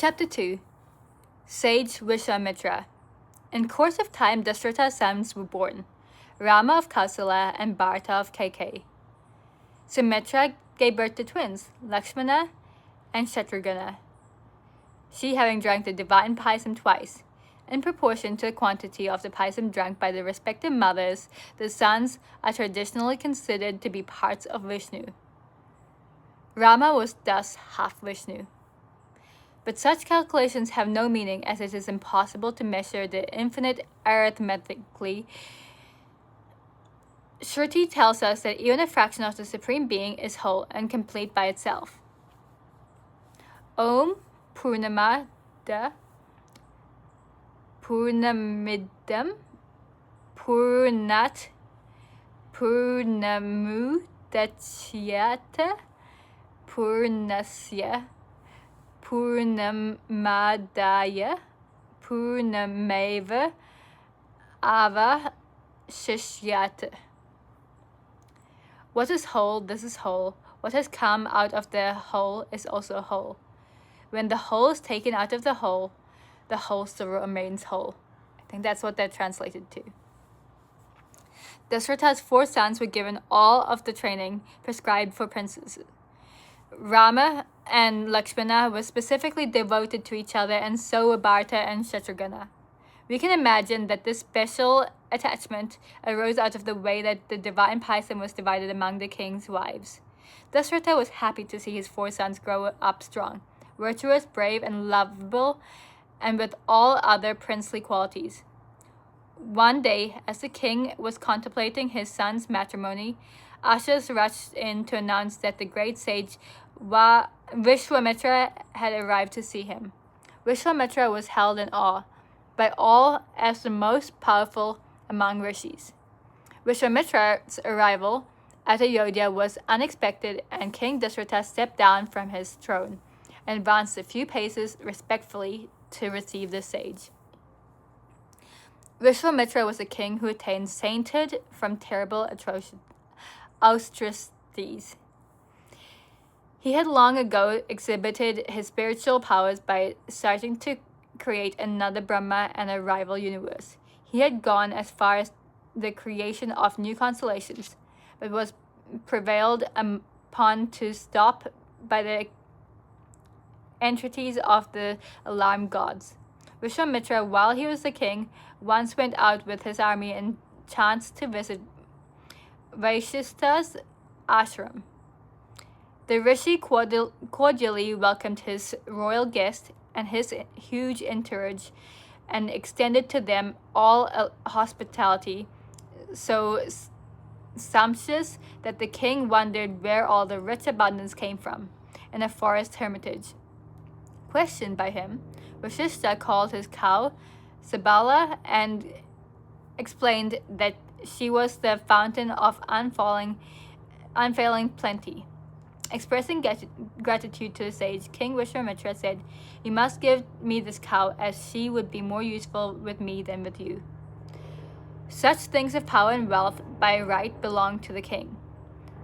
Chapter 2. Sage Vishwamitra. In course of time, Dasharatha's sons were born, Rama of Kausala and Bharata of Kaikeyi. Sumitra gave birth to twins, Lakshmana and Shatrugna, she having drank the divine payasam twice. In proportion to the quantity of the payasam drunk by the respective mothers, the sons are traditionally considered to be parts of Vishnu. Rama was thus half Vishnu. But such calculations have no meaning, as it is impossible to measure the infinite arithmetically. Shruti tells us that even a fraction of the Supreme Being is whole and complete by itself. Om Purnamada Purnamidam Purnat Purnamudachyata Purnasya Purnamadaya Purnameva Avashishyata. What is whole, this is whole. What has come out of the whole is also whole. When the whole is taken out of the whole still remains whole. I think that's what that translated to. Dasharatha's 4 sons were given all of the training prescribed for princes. Rama and Lakshmana were specifically devoted to each other, and so were Bharata and Shatrugna. We can imagine that this special attachment arose out of the way that the divine payasam was divided among the king's wives. Dasharatha was happy to see his 4 sons grow up strong, virtuous, brave, and lovable, and with all other princely qualities. One day, as the king was contemplating his son's matrimony, ushers rushed in to announce that the great sage Vishwamitra had arrived to see him. Vishwamitra was held in awe by all as the most powerful among rishis. Vishwamitra's arrival at Ayodhya was unexpected, and King Dasharatha stepped down from his throne and advanced a few paces respectfully to receive the sage. Vishwamitra was a king who attained sainthood from terrible atrocities. He had long ago exhibited his spiritual powers by starting to create another Brahma and a rival universe. He had gone as far as the creation of new constellations, but was prevailed upon to stop by the entreaties of the alarmed gods. Vishwamitra, while he was the king, once went out with his army and chanced to visit Vasishtha's ashram. The rishi cordially welcomed his royal guest and his huge entourage, and extended to them all hospitality so sumptuous that the king wondered where all the rich abundance came from. In a forest hermitage. Questioned by him, Vasishtha called his cow Sabala and explained that she was the fountain of unfailing plenty. Expressing gratitude to the sage, King Vishwamitra said, "You must give me this cow, as she would be more useful with me than with you." Such things of power and wealth by right belong to the king.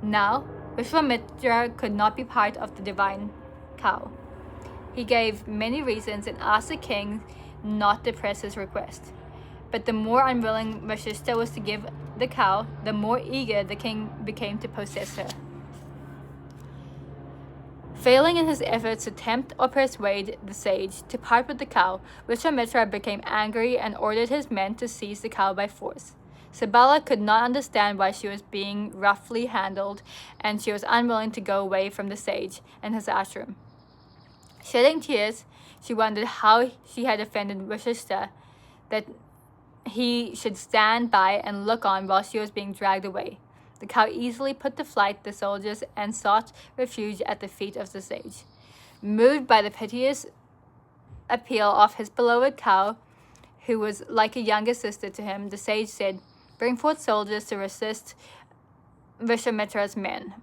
Now, Vishwamitra could not be part of the divine cow. He gave many reasons and asked the king not to press his request. But the more unwilling Vasishtha was to give the cow, the more eager the king became to possess her. Failing in his efforts to tempt or persuade the sage to part with the cow, Vishwamitra became angry and ordered his men to seize the cow by force. Sabala could not understand why she was being roughly handled, and she was unwilling to go away from the sage and his ashram. Shedding tears, she wondered how she had offended Vasishtha, that he should stand by and look on while she was being dragged away. The cow easily put to flight the soldiers and sought refuge at the feet of the sage. Moved by the piteous appeal of his beloved cow, who was like a younger sister to him, the sage said, "Bring forth soldiers to resist Vishwamitra's men."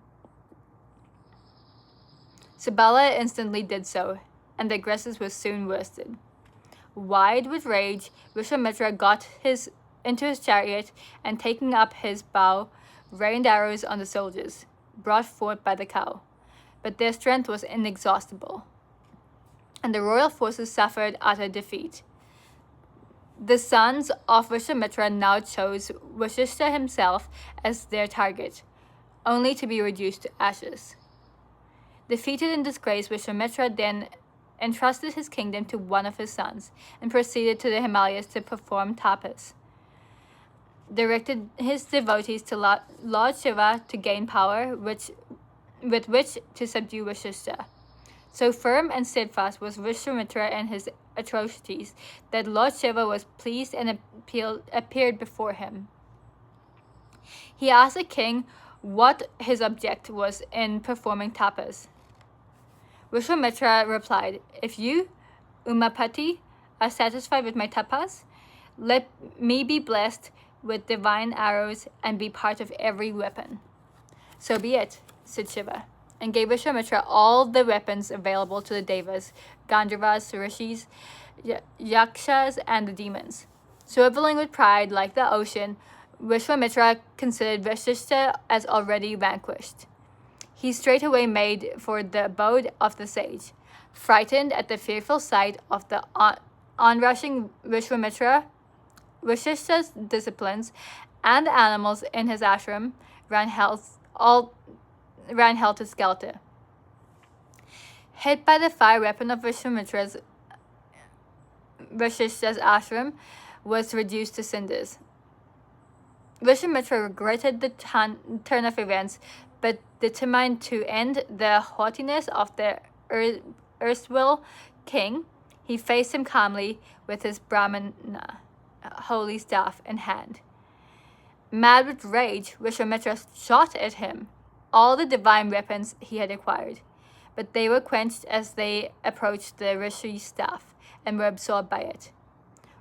Sabala instantly did so, and the aggressors were soon worsted. Wide with rage, Vishwamitra got into his chariot and, taking up his bow, rained arrows on the soldiers, brought forth by the cow. But their strength was inexhaustible. and the royal forces suffered utter defeat. The sons of Vishwamitra now chose Vashishta himself as their target, only to be reduced to ashes. Defeated and disgraced, Vishwamitra then entrusted his kingdom to one of his sons and proceeded to the Himalayas to perform tapas. Directed his devotees to Lord Shiva to gain power with which to subdue Vashishta. So firm and steadfast was Vishwamitra in his atrocities that Lord Shiva was pleased and appeared before him. He asked the king what his object was in performing tapas. Vishwamitra replied, "If you, Umapati, are satisfied with my tapas, let me be blessed with divine arrows and be part of every weapon." "So be it," said Shiva, and gave Vishwamitra all the weapons available to the Devas, Gandharvas, Rishis, Yakshas, and the demons. Swiveling with pride like the ocean, Vishwamitra considered Vashishta as already vanquished. He straightway made for the abode of the sage. Frightened at the fearful sight of the onrushing Vishwamitra, Vashishta's disciplines, and the animals in his ashram ran helter-skelter. Hit by the fire weapon of Vishwamitra, Vashishta's ashram was reduced to cinders. Vishwamitra regretted the turn of events, but determined to end the haughtiness of the erstwhile king, he faced him calmly with his Brahmana, holy staff, in hand. Mad with rage, Vishwamitra shot at him all the divine weapons he had acquired, but they were quenched as they approached the Rishi's staff and were absorbed by it.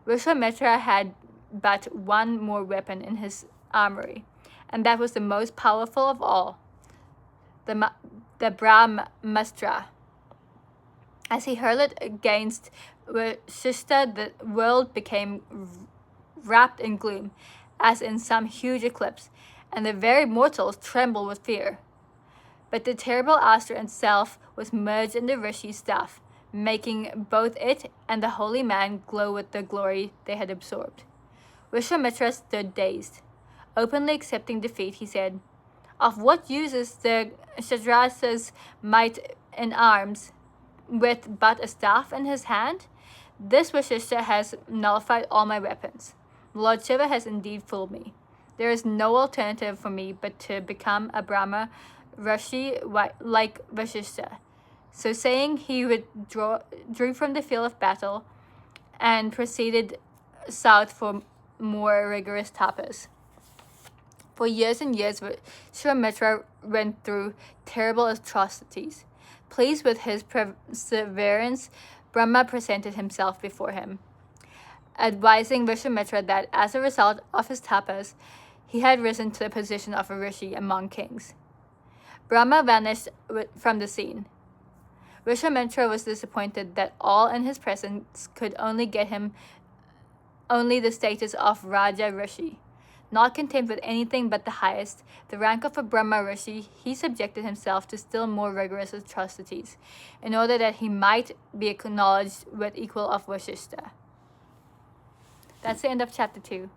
Vishwamitra had but one more weapon in his armory, and that was the most powerful of all, the Brahmastra. As he hurled it against Vashishta, the world became wrapped in gloom, as in some huge eclipse, and the very mortals trembled with fear. But the terrible astra itself was merged in the Rishi's staff, making both it and the holy man glow with the glory they had absorbed. Vishwamitra stood dazed. Openly accepting defeat, he said, "Of what use is the Kshatra's might in arms, with but a staff in his hand? This Vashishta has nullified all my weapons. Lord Shiva has indeed fooled me. There is no alternative for me but to become a Brahma Rishi like Vashishta." So saying, he drew from the field of battle and proceeded south for more rigorous tapas. For years and years, Vishwamitra went through terrible atrocities. Pleased with his perseverance, Brahma presented himself before him, advising Vishwamitra that as a result of his tapas, he had risen to the position of a rishi among kings. Brahma vanished from the scene. Vishwamitra was disappointed that all in his presence could only get him only the status of Raja Rishi. Not content with anything but the highest, the rank of a Brahma Rishi, he subjected himself to still more rigorous atrocities, in order that he might be acknowledged with equal of Vashishta. That's the end of chapter 2.